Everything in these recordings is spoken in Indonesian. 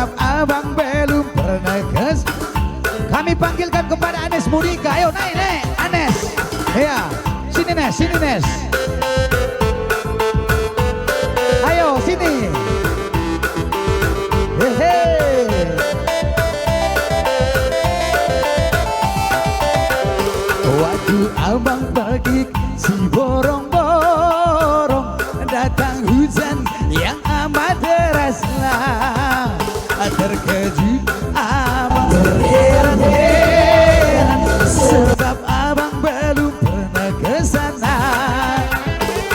sebab abang belum pernah kes. Kami panggilkan kepada Anes Mudika. Ayo naik naik Anes. Ya, sini Nes, sini Nes. Ayo sini. Hehe. Waktu abang pergi si borong-borong, datang hujan yang amat deraslah. Terkejut abang terheran-heran sebab abang belum pernah kesana.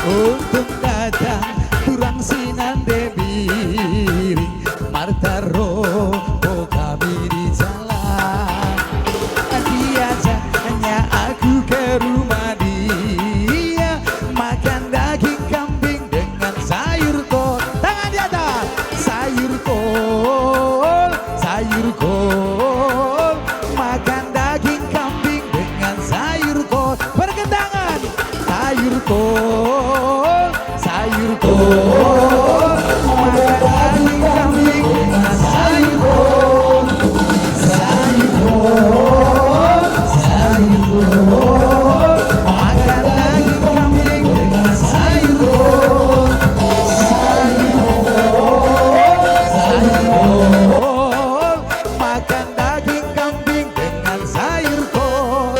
Untuk datang kurang sinan debiring Marta Robo kami di jalan. Diajaknya aku ke rumah dia, makan daging kambing dengan sayur kol. Tangan di atas. Sayur kol, sayur kol, makan daging kambing dengan sayur kol. Berkentangan. Sayur kol, sayur kol, makan daging kambing dengan sayur kol. Sayur kol, sayur kol, makan daging kambing dengan sayur kol. Sayur kol, makan daging kambing dengan sayur kol.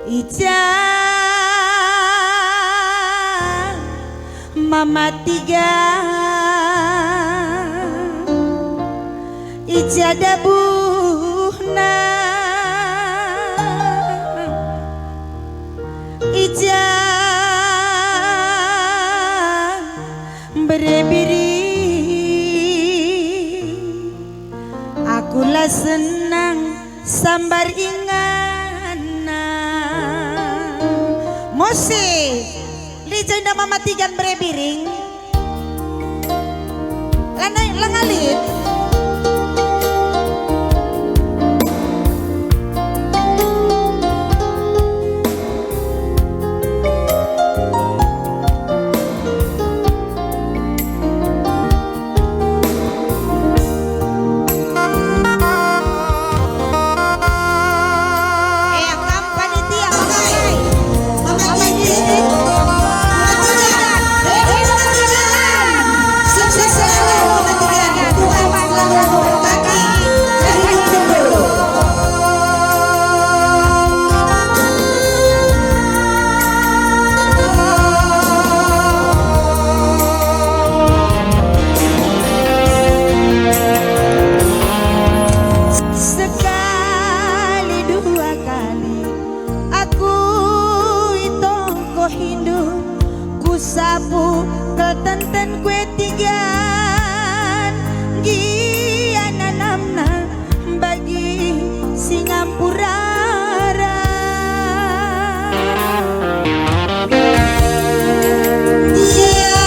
Ija Mama tiga Ija dabuhna Ija berebiri akulah senang sambar ingana musik Lijanda Mama Tigan berebiring lengalit sapu ketenten kue tigaan giana namna bagi Singapura dia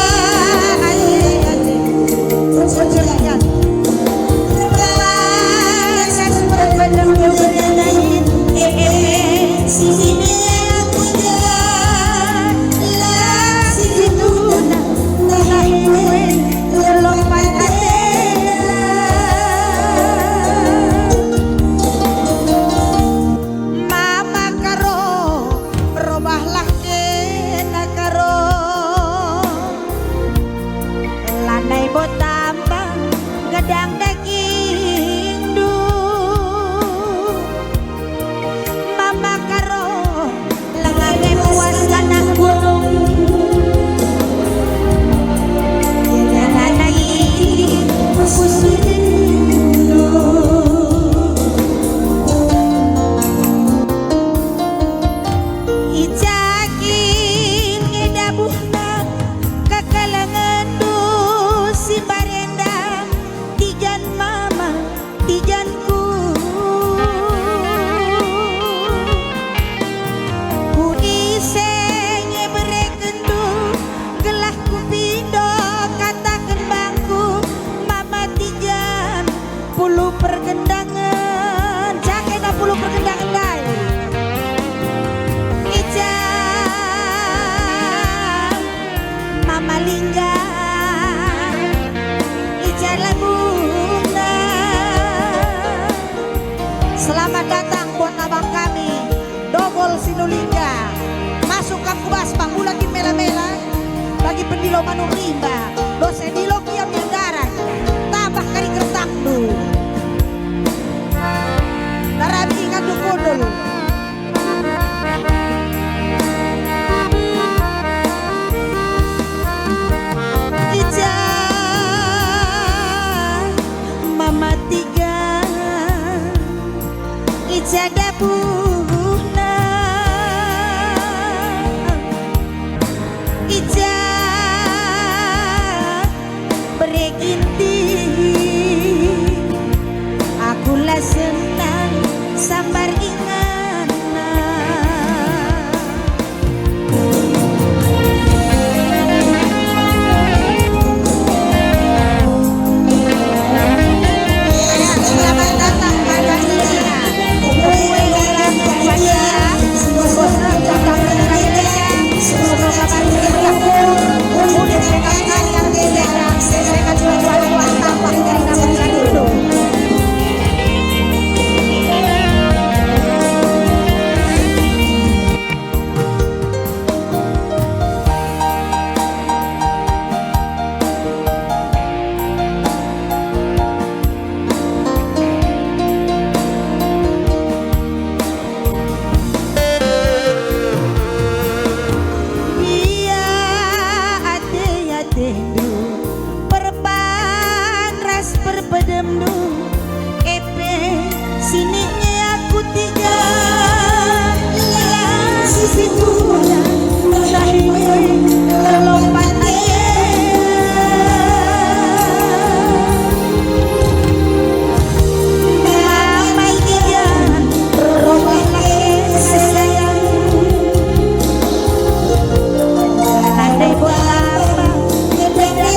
Ija bereginti aku lah senang sambar ingana selamat datang pada dunia kue dalam kepada semoga tetap berkaya semoga kabar berlaku kemudian mereka yang berbeda mereka jual-jual tampak dari nama dulu. Perpedemdu epe sini aku tiga sisi tuan sahih lompat mamai tiga romah sesayang andai buat apa beda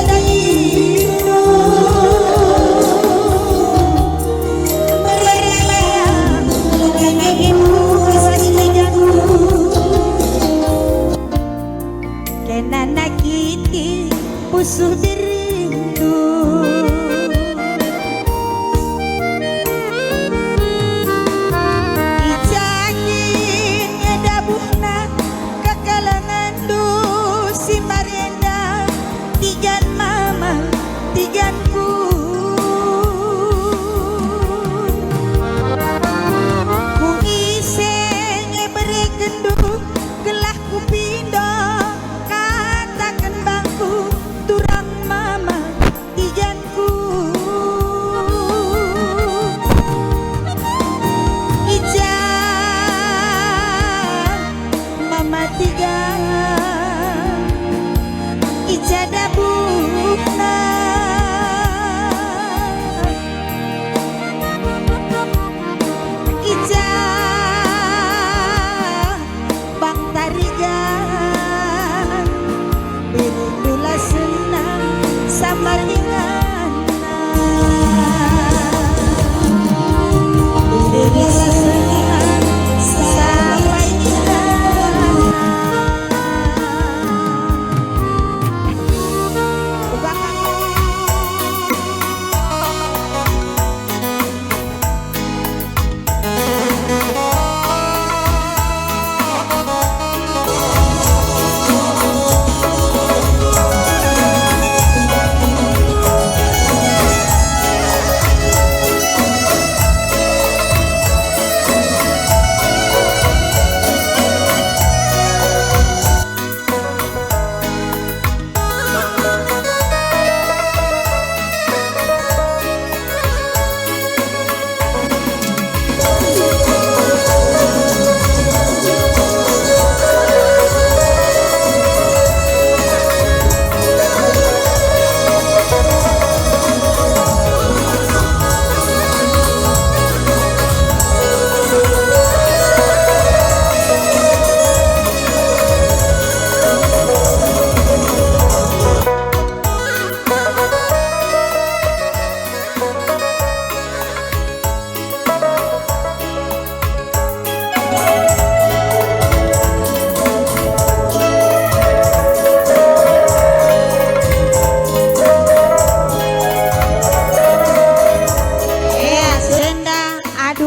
kenana kiti pusuh dirindu ijakin nyedabuna kekalangan du si marenda tigan mama tiganku ku isenge beregendu gelah ku pindah katakan bangku turang mama tiganku ija mama tiga ija dabukna ija bang tarigan berindulah senang samar ingana berindulah senang samar ingana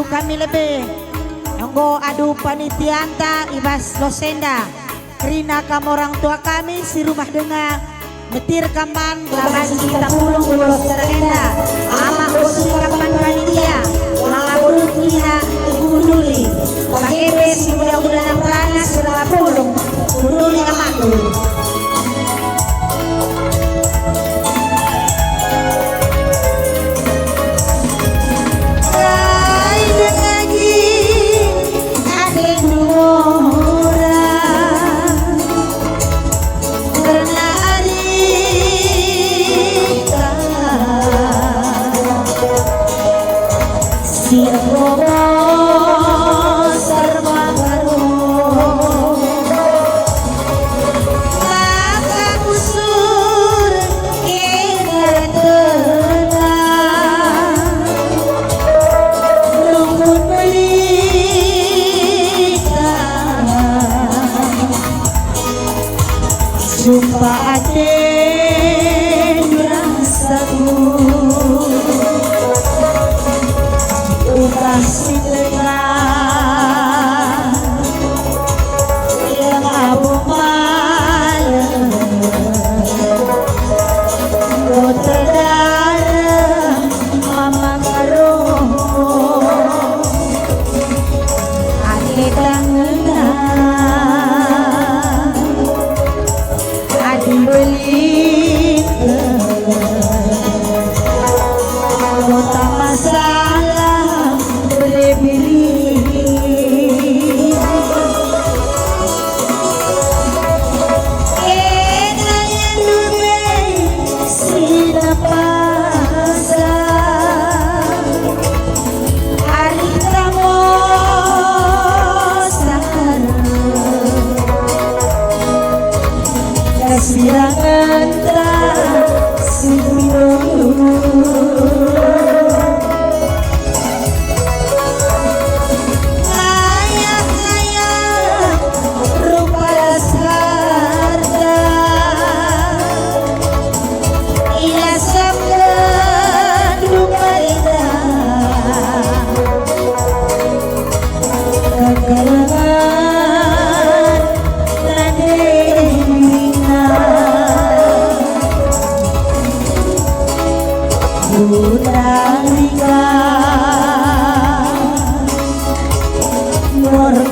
kami lebih Yonggo adu panitianta ibas losenda Rina kamu orang tua kami si rumah dengar metir kaman laban kita pulung ulos terenda amak usul kaman panitia mala bulut liha gunduli pakebe si muda-muda perana segala pulung gunduli amakku Jumpa ate rasaku kasih dengan yang abu malam lo terdarah mama karomo ate tangan adi beli kota masalah sirangan si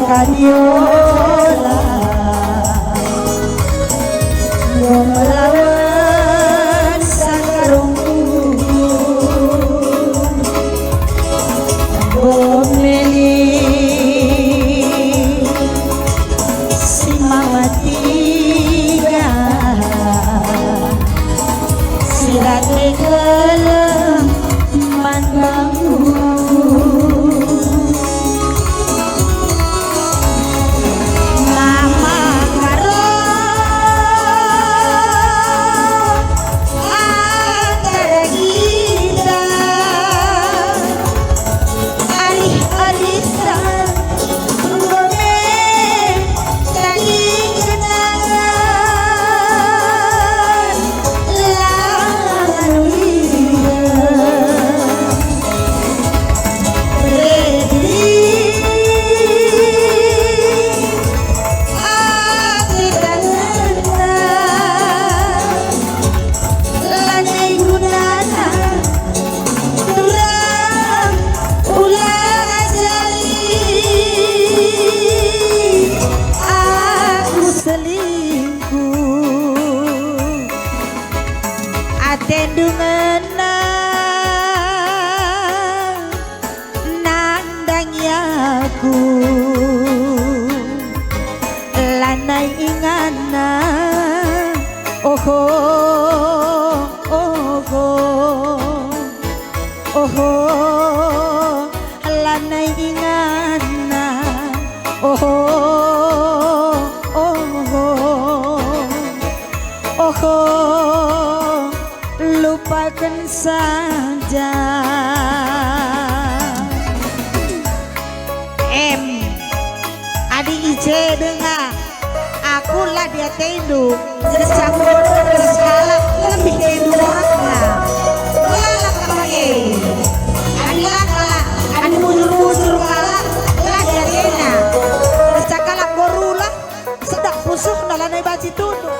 Kadiola melawan sakarungku bomeli si mama tiga sirat kelem mandangku lanai ingana oho oho oho lanai ingana oho oho oho lupakan saja. Ije dengar akulah dia tenduk secampur segala lebih tenduk orangnya kalah kemarin anilah kalah ani mundur kalah lah dia tena secakalah gorula sedak pusuh dalanai baci tunduk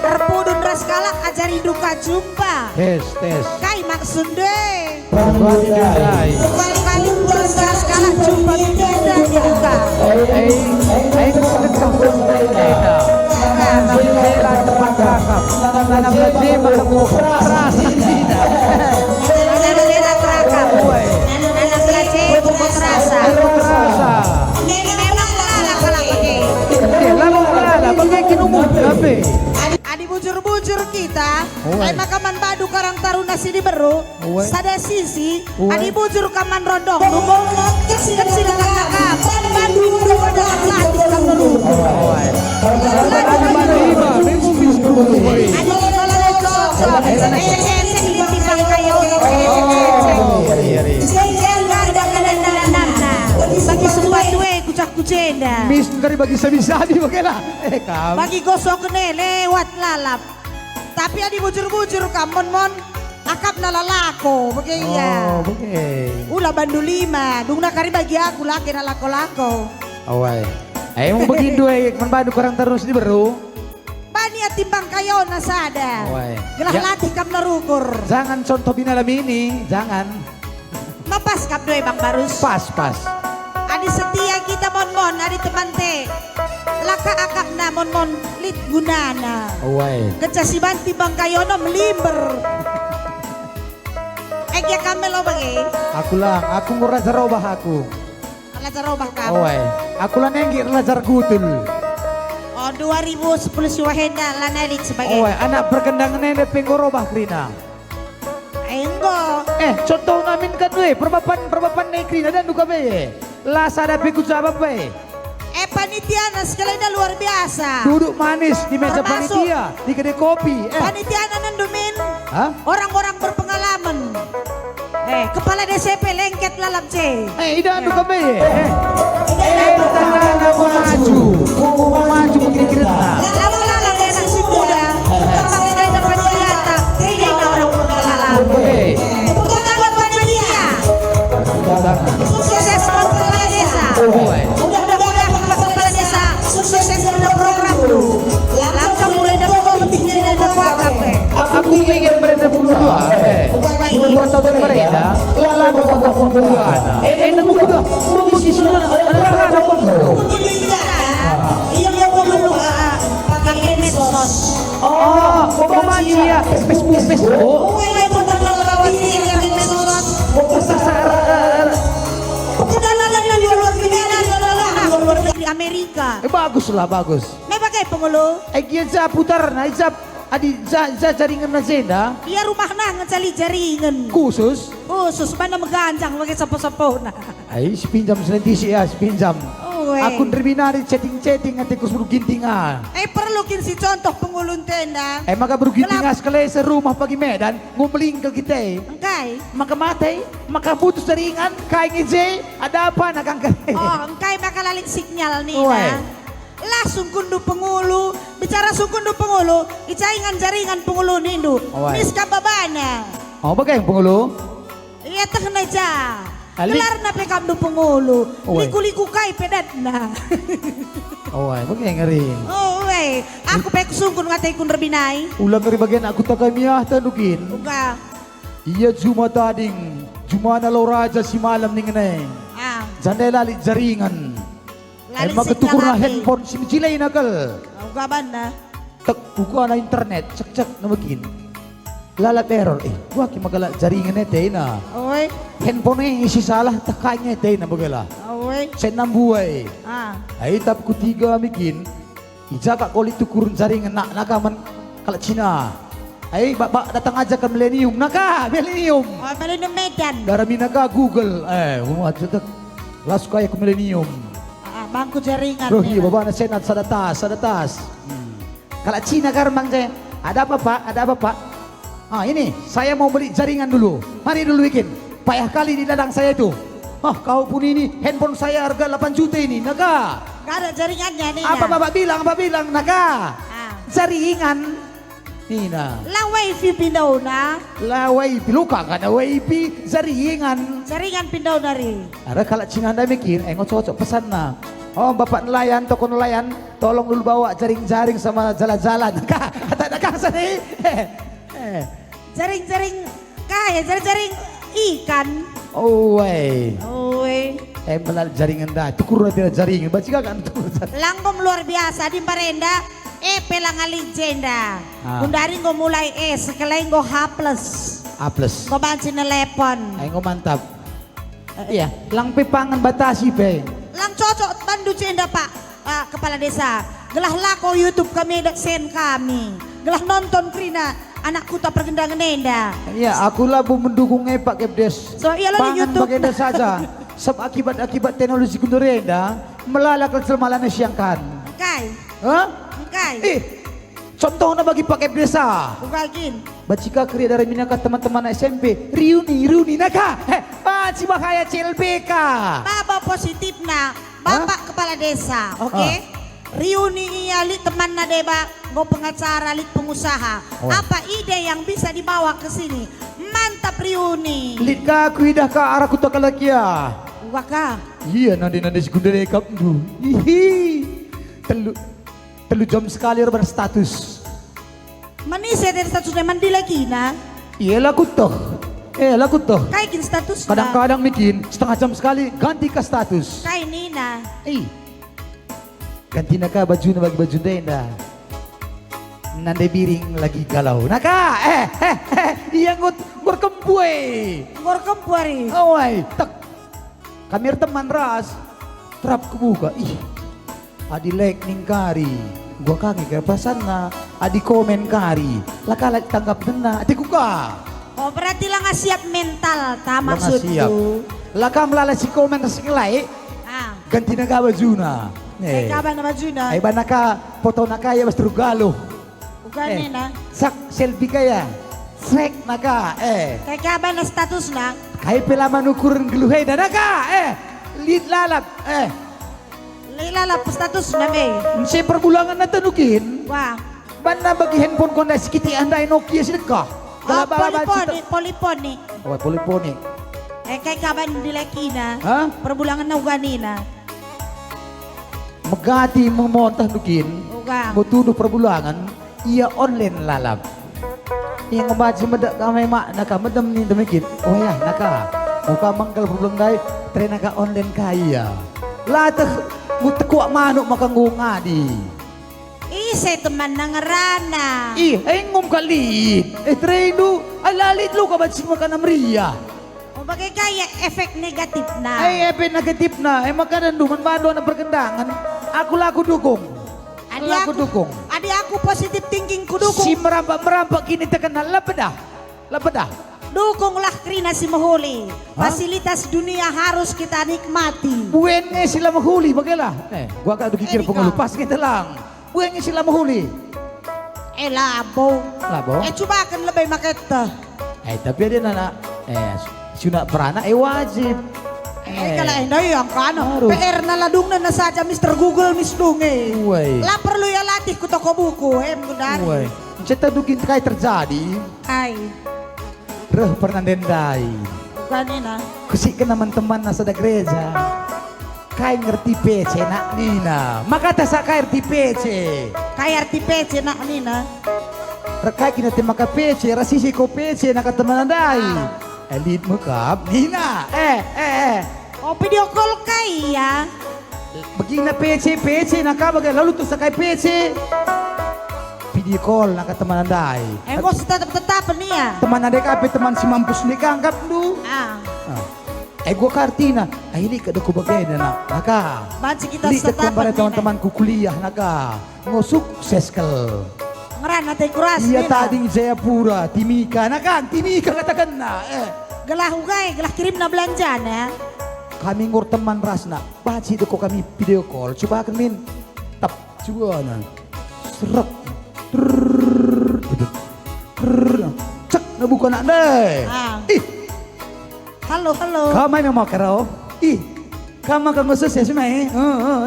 terpudun ras kalah ajari duka jumpa tes kai maksud deh Bukan kali dosa kalah jumpa dan duka Adi Adi bujur-bujur kita, Uwe. ay makaman badu karang taruna sini beru, Uwe. sada sisi, Uwe. adi bujur kaman rondong, lumong kecil kakak, badu kepada latih kamu. Ada mana iba, memang bisa boleh. Adi kalau cocok, ese di bawah kayu, bagi sepatu kucak kucenda. Miss dari bagi sebisa di bagaimana? Kamu. Bagi gosok ne lewat lalap. Tapi adi bujur-bujur kamon mon akap na lalako Oh, bagaya. oke. Ula bandu 5, dung na kari bagi aku laki na lako-lako. Awai. Ayo mau begini dua, membadu kurang terus di baru. Bani timbang kayo na sada. Awai. Gelah Ya. latih kam na rukur. Jangan contoh binalam ini, jangan. Mapas kap doy bang barus. Pas. Adi setia kita mon adi teman te. Laka akap na mon lit gunana. Awai. Kecasiban timbang kayo na melimber. Egya kami lo bagi. Aku ngurajar robah aku. Ala carobah kam. Awai. Aku lah nenggir rajar gutul. Oh 2010 siwahenda lanalit sebagai. Awai, anak berkendang nenek penggorobah krina. Enggo. Contoh namin kan we, perbapan nekrina dan duka be. Lah sada peku sabab be. Panitia na sekali na luar biasa. Duduk manis di meja Termasuk- panitia, di kedai kopi. Panitia na nandumin Hah? orang-orang berpengalaman. Kepala DCP lengket lalap C. Ida duka be. Tangan aku maju kira-kira. Lama-lama enak si muda. Kepala na panitia ta. Hindi na orang berpengalaman. Kepala panitia. Sukses kepala desa. Mudah-mudahan kepala desa sukses dengan program lu. Langsung mulai dari kompetisi dan berkuakap. Aku ingin berada berdua. Berfoto mereka. Lalu berfoto berdua. Nemu kuda. Mungkin sudah ada Iya mau pakai medsos. Oh, ya. Facebook. Di Amerika. Bagus. May bagay pengulo. Gian sa putar na adi za jaringan na zenda Iya rumah na ngecali jaringan. khusus. Khusus mana meganjang pakai sapo-sapo na. Ay, sepinjam selentisi ya, sepinjam. Uwe. Aku nerminari chatting nanti kus berugintinga. Perlu kin si contoh pengulun tenda. Maka berugintinga sekali sa rumah pagi Medan, ngumeling ke kita. Engkai. Maka matay, maka putus jaringan, kaya ngije, ada apa nakangkari. Oh, engkai makalalit sinyal nih Uwe. na. Langsung kundu pengulu, bicara sukundu pengulu, icaingan jaringan pengulu nindu. Uwe. Nis kababana. Oh, bagai yang pengulu? Iya teh naja. Ali. Gelar na pekam du pengulu. Uwe. Liku-liku kai pedat na. Oh, bagai yang ngeri. Oh, we. Aku pek sungkun ngatai kun rebinai. Ulang ngeri bagian aku tak kamiah tanukin. Uga. Iya cuma tading, cuma na lo raja si malam ning neng. Ah, Jandai lalit jaringan. lalit Maka tukur na sinyal handphone si Mijilay nakal. Uga banda. Tak buka na internet, cek na magin. Lalat error, gua ki magala jaringan ete na. Oy. Handphone isi salah takanya ete na bagala. Oy. Sen buhay. Ah. Ay tap kutiga mikin. Ijaka kulit tukurun jaringan nakaman kalat Cina. Ay datang aja ke Millennium, Millennium. Oh, balik na Medan. Darami naka Google, umat las kaya ke Millennium. Ah, bangku jaringan. Rohi, nih, baba na senat sa datas. Kalat Cina karmang saya. Ada apa pak? Ini saya mau beli jaringan dulu. Mari dulu bikin. Payah kali di ladang saya itu. Kau pun ini handphone saya harga 8 juta ini, naga. Gak ada jaringannya nih. Apa na. bapak bilang, naga. Ah. Jaringan. Nina. La wifi pindaw na. La wifi, luka ka na wifi, jaringan. Jaringan pindaw na rin. Ada kalau Cina anda mikir, cocok pesan na. Oh bapak nelayan, toko nelayan, tolong dulu bawa jaring-jaring sama jalan-jalan. Kata sana Jaring-jaring kaya, jaring-jaring ikan. Oh wey. Oy. Melal jaringan dah, tukur na tira jaringan. Baca kan tukur jaringan. Langgom luar biasa di Marenda. Pelang legenda. Kundari ngo mulai sekali ngo H+. A plus. Ngo bansi na lepon. Ay mantap. Iya, lang pipangan batasi pe. Lang cocok bandu cenda pak. Kepala desa. Gelah lako YouTube kami sen kami. gelah nonton Krina anakku tak pergendangan nenda. Ya, akulah bu mendukung Pak Kepdes. So iyalah di Pangan YouTube. baginda saja. Sebab akibat teknologi kundurenda melalak keselmalan siangkan. Kai, Hah? kai. Contohnya bagi Pak Kepdes Bukakin. Bacika kriya dari minaka teman-teman SMP Riuni naka baci bahaya CLBK. Baba positif na Bapak Kepala Desa, oke? Riuni lit teman na deba, go pengacara lit pengusaha. Apa ide yang bisa dibawa ke sini? Mantap Riuni. Lit ka kuidah ka arah kuta kalakia. Waka. Iya nanti sekundere kapnu. Hihi. Telu jam sekali orang berstatus. Manisya dari statusnya mandi lagi na. Iya laku toh. Kaikin status na. Kadang-kadang bikin setengah jam sekali ganti ke status. Kai nina. Ganti naka baju na bagi baju denda. Nande biring lagi galau. Naka iya ngut berkembue. Gorkempuari. Awai tak. Kamir teman ras. Trap kebuka. Adi like ning kari. Gua kangen ke pasan na. Adi komen kari. Laka tanggap dena. Adi kuka. Oh berarti lah nggak siap mental, tak Lah maksud siap. tu. Laka melalasi komen resikilai. Ganti naga bajuna. Kaban na bajuna. Ay ba naka foto na kaya mas trugalo. Bukan nina. Sak selfie kaya. Sek naka Kay kaban na status na. Kay pila manukuran geluhay na naka Lid lalap Lilala po status na may. Si perbulangan na tanukin. Wah. Ban na bagi handphone ko na sikiti anday Nokia sinika. Poliponi. Oh, poliponi. Kay kaban dilaki na. Ha? Perbulangan na ugani na. Magati memontah nukin. Uga. Mutudo perbulangan. Iya online lalap. Yang ngebaca medak kamay mak naka medem ni demikit. Oh ya naka. Muka mangkal perbulang day. Tren naka online kaya. Latah mutekuak manuk makan ngadi. Isa teman nangarana. Ay ngom kalit. Tren du. Alalit lu kabatsing makan amriya. O bagay kaya efek negatif na. Ay efek negatif na. Makanan du manbado na perkendangan. Aku dukung. Aku dukung. Adi aku positif thinking ku dukung. Si merampak kini tekan lapedah. Dukunglah Krina si Mahuli. Fasilitas dunia harus kita nikmati. Buennya sila mahuli bagaimana? Gua kado kikir pengelupas kita lang. Buennya sila mahuli. Labo. Coba akan lebih maketa. Tapi ada nana. Sunat beranak wajib. Kala enday yang kano. Harus. PR na ladung na saja Mr. Google misdunge. Uy. La perlu ya latih ku toko buku mudari. Uy. Cita dukin kaya terjadi. Ay. Reh pernah dendai. Kanina. Kusik ke teman-teman nasa da gereja. Kaya ngerti PC nak nina. Maka tasa kaya ngerti PC. Kaya arti PC nak nina. Rekai kina maka PC. Rasisi ko PC nakateman dai. Elit mo kap. Nina. Oh video call kaya. Begina PC nakabaga. Lalu tu sakay PC. Video call nakateman dai. Kok tetap nih ya. Teman adek kape teman si mampus ni kanggap du. Gua kartina. Ini kada ko bagay na naka. Baca kita Li tetap para teman-temanku kuliah naka. Ngo sukses kel. Ngeran natin kuras. Iya tading Jayapura, Timika katakan na. Gelah ugay, gelah kirim na belanja na. Kami ngur teman rasna. Baci ko kami video call. Coba min. Tap coba na. Seret. Cek nabuka nak deh. Halo. Kamay memang karo. Kama kang sukses mai.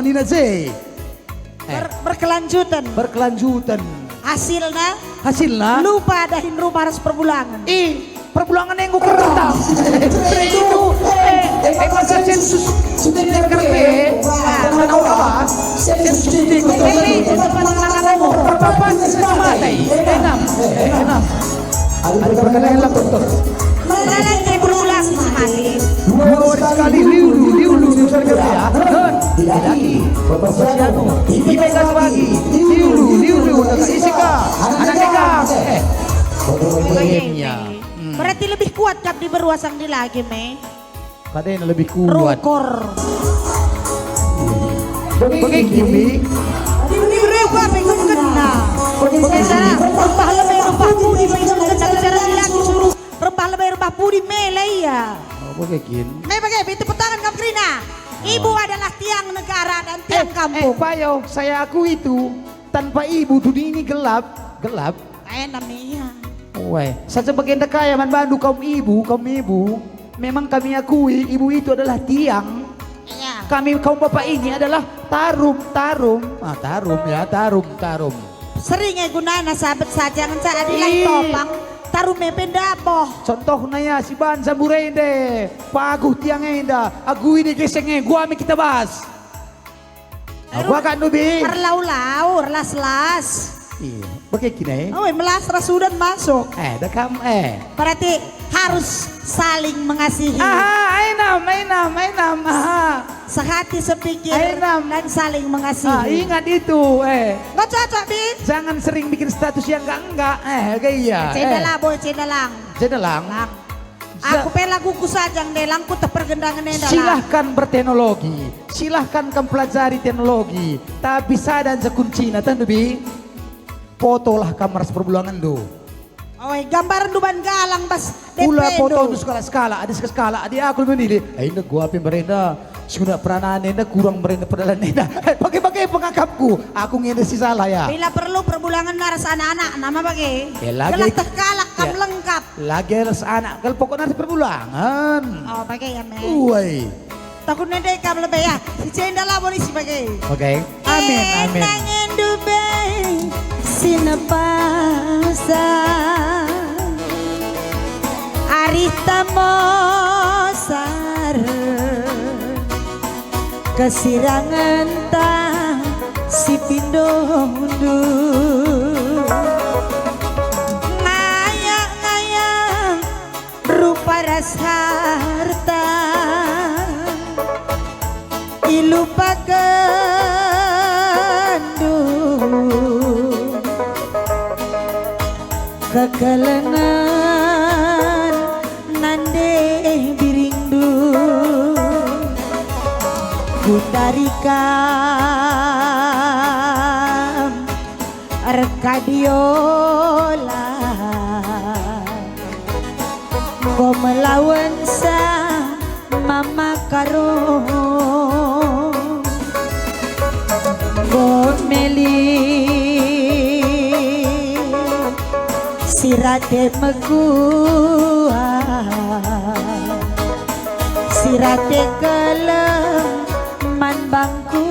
Ni na Jay. Berkelanjutan. Hasilnya Lupa dahin rumah harus perbulangan. Perbulangan yang gue kerja. Itu masa sensus karpe. Mana apa? Sensus di kota. Berapa mati? Enam. Ada perkenalan lah betul. Mana kayak perbulangan semati. Dua sekali liulu besar kerja. Lagi. Bapak Siano. Imegas pagi. Liulu. Isika. Anak nikah. Berarti lebih kuat kap di beruasang di lagi me. Katanya lebih kuat. Rokor. Bagi kimi. Di apa yang kena? Rempah lebih rempah pudi cara bilang disuruh rempah lebih rempah pudi melei ya. Oh, begini. Bagai itu petangan kamu Krina. Ibu adalah tiang negara dan tiang kampung. Payo, saya akui itu tanpa ibu dunia ini gelap. Kayak namanya. Weh, saya sebagai kaya bandu kaum ibu. Memang kami akui ibu itu adalah tiang. Iya. Kami kaum bapak ini adalah tarum. Ah, tarum. Sering gunain sahabat saja ngan adilai topang taruh mependa boh. Contohnya ya si Ban Samburende, paguh tiang enda, agu ini gesengnya, gua ambil kita bahas. Gua kan nubi. Terlau-lau, las-las. Iya, begini. Oh, melas rasudan masuk. Dekam Berarti harus saling mengasihi. Mainam. Sehati sepikir dan saling mengasihi. Ingat itu, Nggak cocok, Bin. jangan sering bikin status yang enggak. Kayak Cedelang. Jedelang. Aku pelaguku saja ndelang ku terpergendangan ndelang. Silahkan berteknologi, silahkan kamu pelajari teknologi, tapi sadan sekuncina tandubi, fotolah kamar seperbulangan do. Oh, gambar duban galang bas Pula DP foto do. untuk skala, ada skala, ada aku menilai. Ini gua api merenda, sudah peranan nenda kurang merenda pedalan nenda. Pakai pengangkapku, aku ngene si salah ya. Bila perlu perbulangan naras anak-anak nama bagi. Ya, lagi. Gelas terkalak kam Ya. lengkap. Lagi harus anak, kalau pokoknya harus perbulangan. Oh, bagi ya, men. Woi, Takut nende kam lebih ya. Si cenda lah boleh si bagi. oke. Amin. Nangin dubai sinapasa Arita mosar kesirangan ta si pindo hundu ngayang rupa ras harta ilupakan kekelengan nande biringdu kutarikam rekadiola ko melawan sa mama karo Gomeli sirate megua sirate kelem man bangku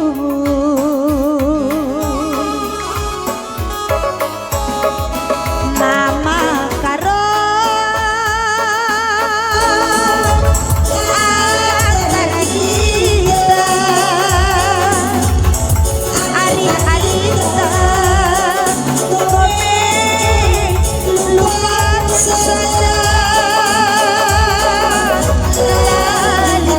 nama karo antara kita Alita lupa saja lali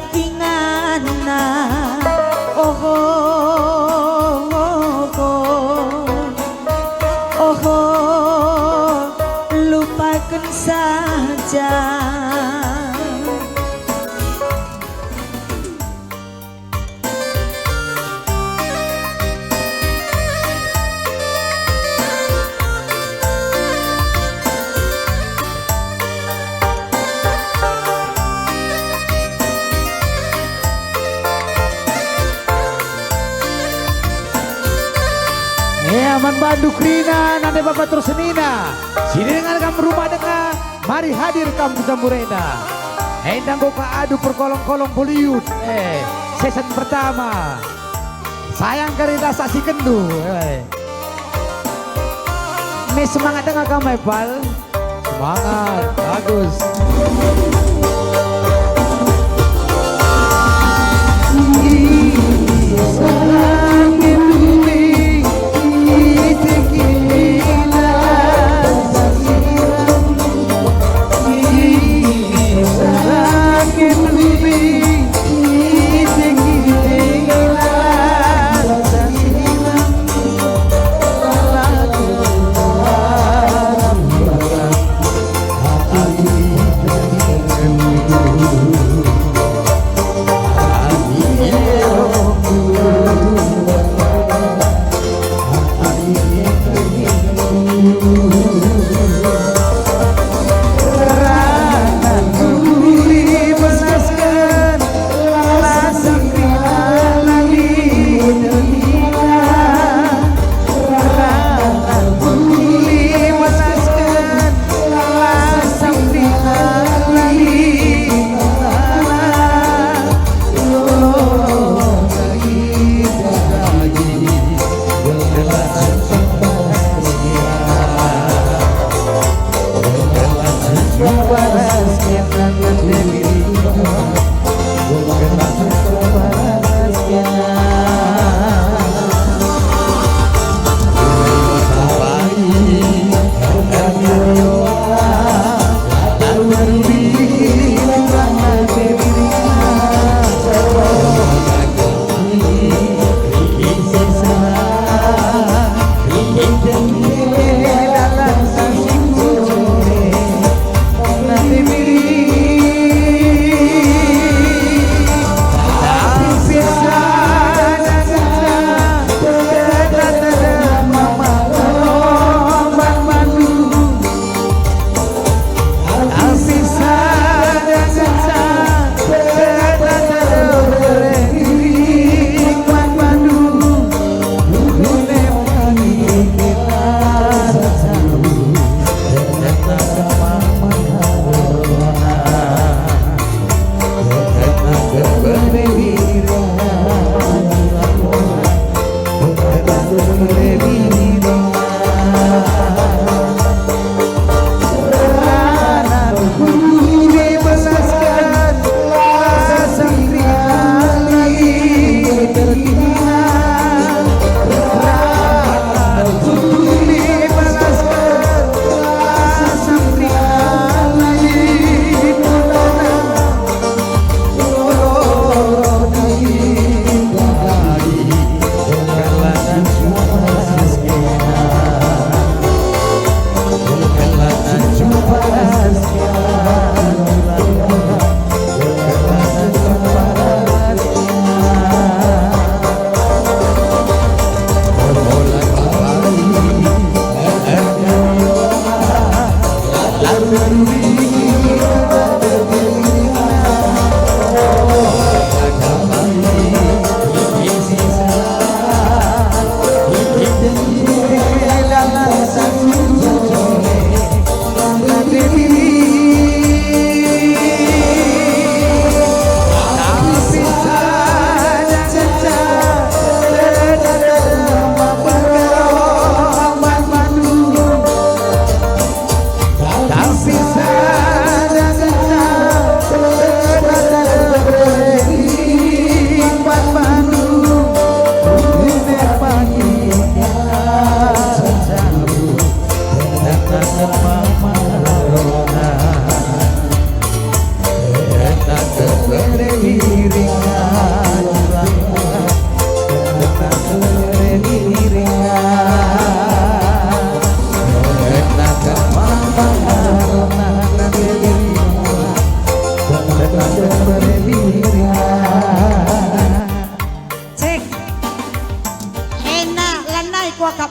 artinya lupakan saja. Man Bandung Krina, nanti Bapak terus senina. Sini dengan kamu rumah dengan, mari hadir kamu Samburenda. Hendang kau adu perkolong-kolong Bollywood. season pertama. Sayang karena saksi kendu. Mes semangat dengan kamu Pal. Semangat, bagus.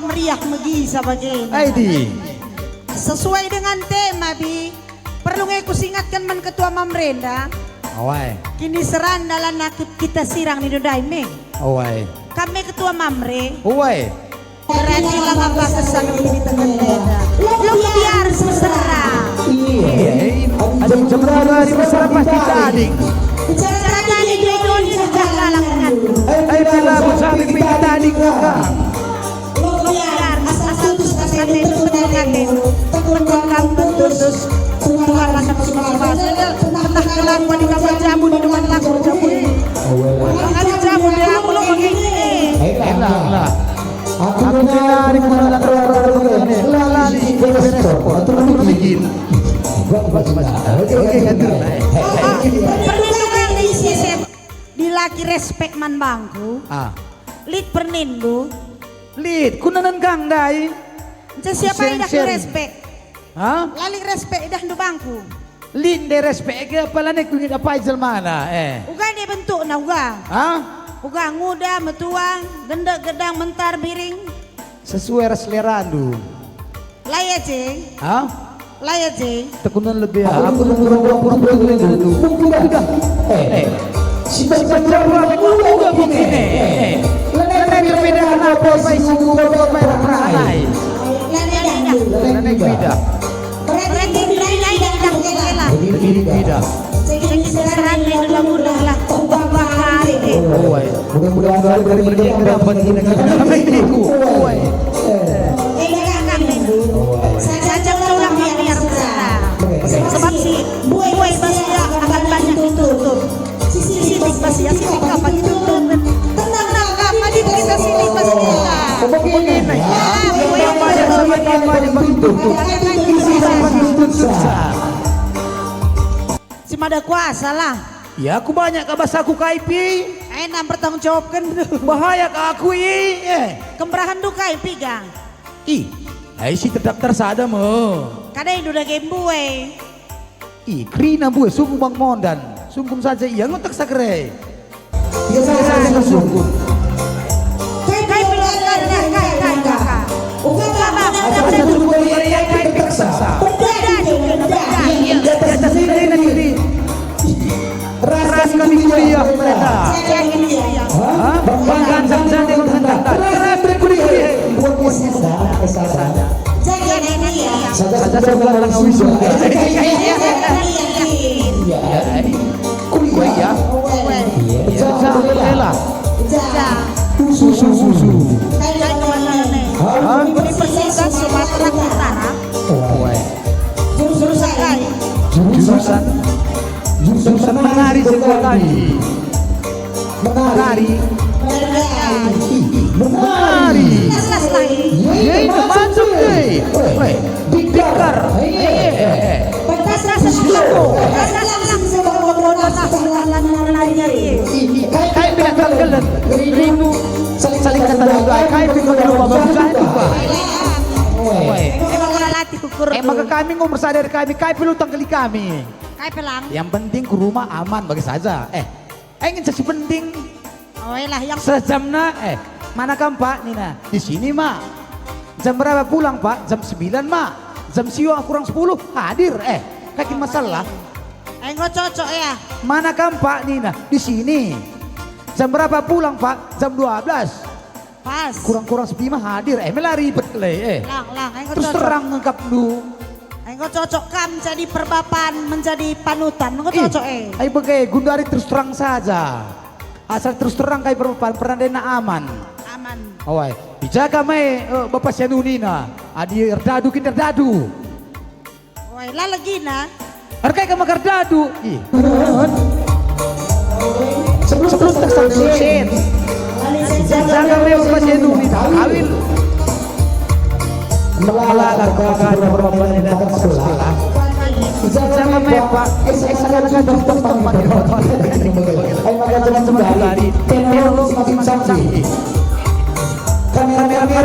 meriah megi sabagay. Ay di. Sesuai dengan tema bi. Perlu ngayon kusingatkan man ketua Mamrenda. Away. Kini seran dalam nakit kita sirang ni Dodai Meng. Away. Kami ketua Mamre. Away. Berani lah kesan ini terkendala. Lo biar mesra. Iya. Ada seberapa di mesra pasti tadi. Cara tadi Indonesia jalan sabi tadi kakak. Biar asal terus kasih itu peneliti tenggelam terus keluar rasa mas-mas tengah kelam di kamar jamu di depan langsung jamu ada jamu dia aku lo begini Elah. Aku mencari mana terlalu lalali respon terlalu bikin. Oke ngatur. perlindungan di sistem di laki respect man bangku lid pernindu Lid, kunanan kang dai. siapa yang dah respect Hah? lali respect dah du bangku Lid de respect ke pala nek kuning apa ijal mana uga dia bentuk na uga Hah? uga nguda metuang gendek gedang mentar biring Sesuai selera andu. laya cing Hah? laya cing Tekunan lebih aku pura-pura itu. Udah. Si penjara udah begini. Lenai berbeda kenapa baik suku bapak peranai. Lenai beda. berarti bilanya yang dah kelah Ini beda. jadi serang di dalam mudah lah bahari Mudah-mudahan dari mereka dapat negeriku. saja ulang biar sebab si buai basia akan banyak ditutup sisi basia sisi apa ditutup tenang apa di kita sini basia Begini. Yang sama yang begitu. Isi sama susah. si mada kuasa lah Ya aku banyak ke bahasa aku kaipi. enak bertanggung jawabkan Bahaya ke aku kembrahan du kai pigang Si terdaftar sada mo. kadang itu udah game buai Krina buat sungguh bang mondan. Sungguh saja iya ngotak sakre. Iya saja sungguh. kai bilang kai kakak Asal sungguh iya kai terkesa. Iya atas ini nanti. Ras kami kuliah mereka. Banggaan sama dengan santai. Ras berkuliah. Saja sebelah orang wisnu. Kuliah ya. Janganlah. Susu. Universitas Sumatera Utara Jurusan menari sekolah kami. Menari. Yeay, masuk deh. Dikar. Kayak bilang kalian ribu saling kata juga. Kayak bilang rumah bagus juga. Maka kami ngomong sadar kami. Kayak perlu tanggali kami. Kai pelang. Yang penting ke rumah aman bagi saja. Ingin sesi penting. Oh lah yang Sejamna mana kan Pak Nina? Di sini Mak. Jam berapa pulang Pak? Jam 9 Mak. Jam siang kurang 10 hadir kaki masalah. enggak cocok ya. Mana kan Pak Nina? Di sini. Jam berapa pulang Pak? Jam 12. Pas. Kurang-kurang 10 hadir. Malah ribet le Lang, enggak Terus cocok. terang ngengkap dulu. Enggak cocok kam jadi perbapan menjadi panutan. Enggak cocok Ayo bagai gundari terus terang saja. Asal terus terang kayak pernah dena aman. aman. Awai, dijaga Bapak Sianunina. Adi erdadu kin erdadu. Woi, lah lagi na. Hargai kamu erdadu. Sebelum tersaksikan. Jaga Bapak Sianunina. Kawin. Melalar kakak perempuan yang datang ke sekolah. Jangan Pak. Saya akan contoh tempat di hotel. Ayo maka jangan dari teknologi semakin canggih. Kamera kami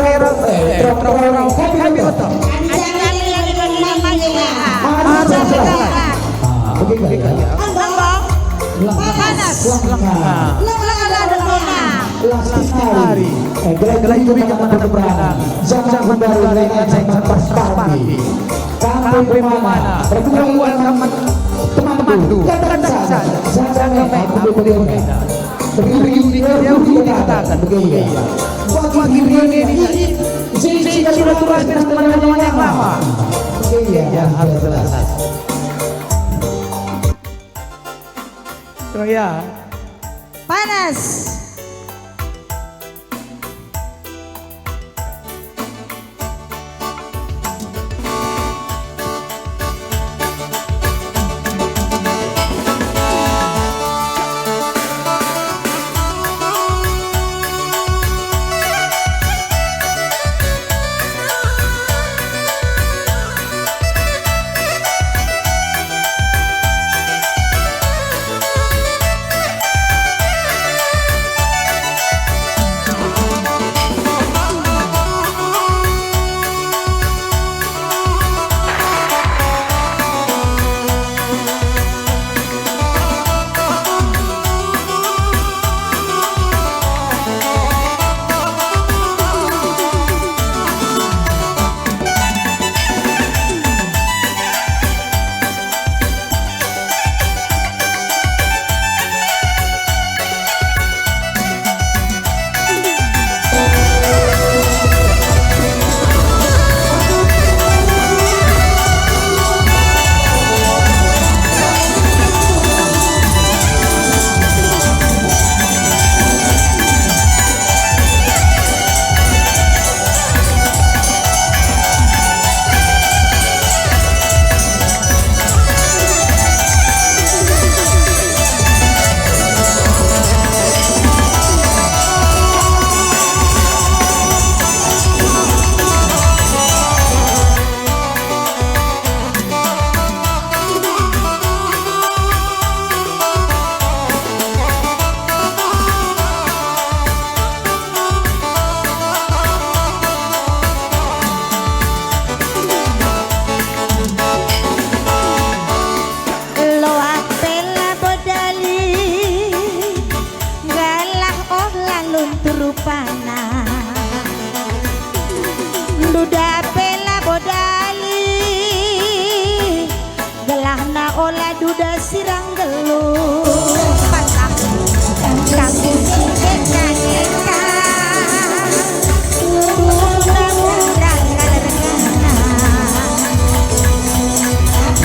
betul. Kami yang dibagi namanya. Panas. Hari. Gelai itu bikin mana berperang. Jangan baru dengan saya parti. Sampai mana? Perempuan sama teman-teman tu. Katakan saja. Jangan main kumpul-kumpul. Begitu dia dikatakan begitu. Bagi ini jika sudah turun dengan teman-teman yang lama. Ya harus jelas. Oh ya. Panas. duda pela bodali gelahna olah duda sirang geluh pasak kaku kekanyeka mudah-mudah kalerengana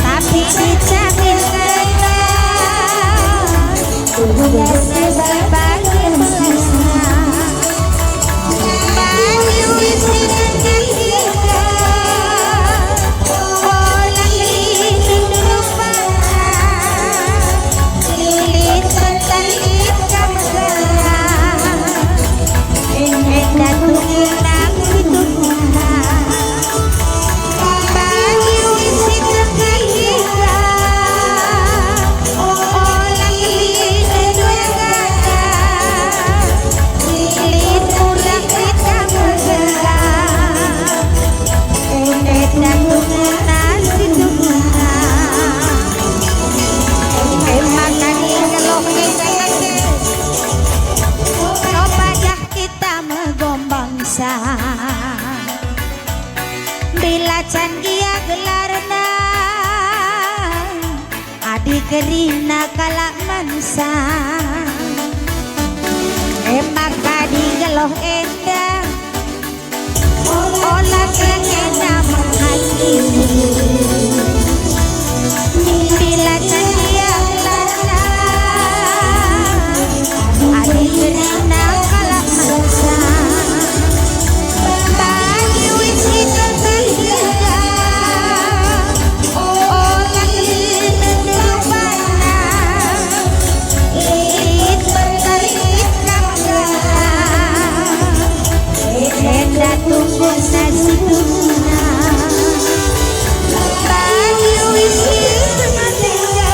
tapi dijamin kena duda sebagai melesna bayu isi ketika olah lilin rupanya lilin bentar ikam gerah endah tunggu nang ditunggu bayu isi ketika olah lilin rupanya lilin murah ikam gerah endah tunggu nang ditunggu makan kalau pajak kita megombangsa bila canggih gelarna adik kerina kalak mansa maka digeloh endah olah kena menghakimi bila canggih gelarna adik kerina kalak mansa bagi wisi tertiga olah rupanya lilin bentar ikam gerah endah tunggu nasi tuna bagi wisi tertiga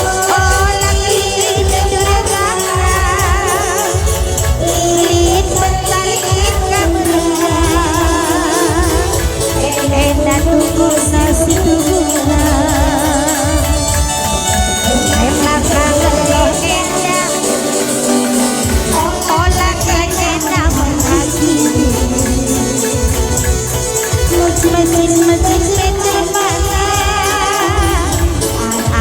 olah rupanya lilin bentar ikam gerah endah tunggu nasi tuna maka kalau endah olah kena menghakimi mesin meter mana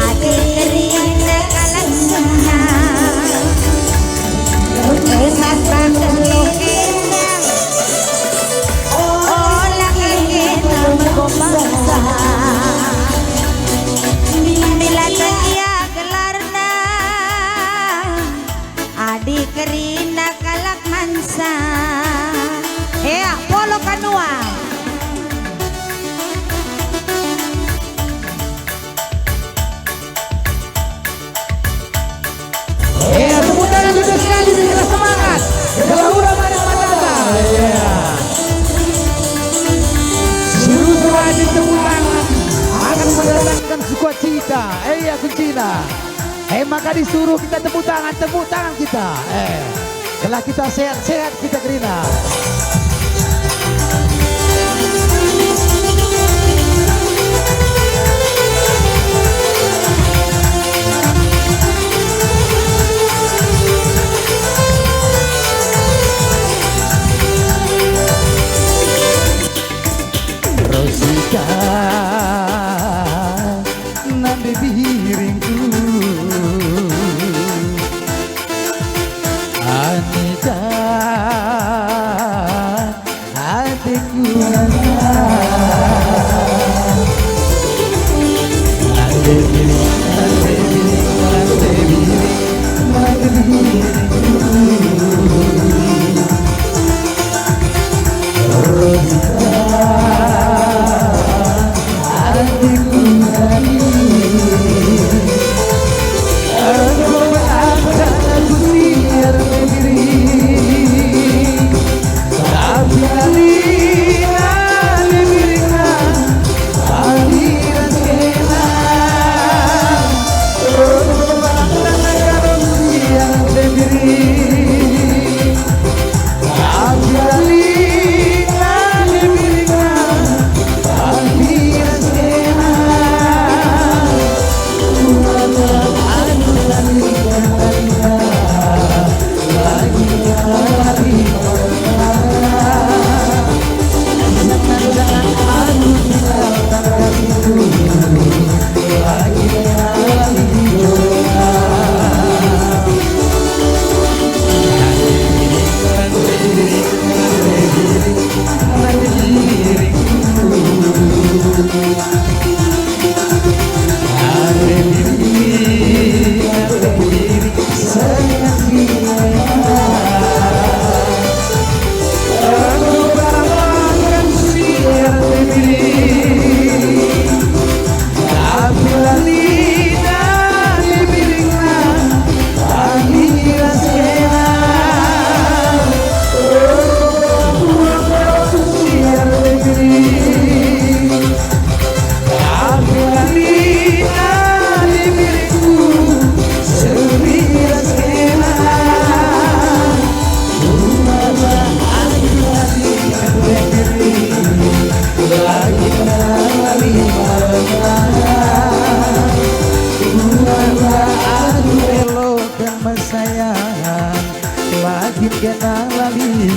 adik kerina kalah senang maka kalau endah olah kena mengombangsa bila dia gelarna adik kerina kalak mansa polo kanua Tepuk tangan juga sekali biar semangat. Gelahura mana-mana. Seluruh wajib tepuk tangan akan mendatangkan sukacita. Kuncina. Maka disuruh kita tepuk tangan kita. Kalau kita sehat-sehat kita gerina. Rosika nanti piringku Anita adikku Rosika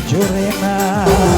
Jorena.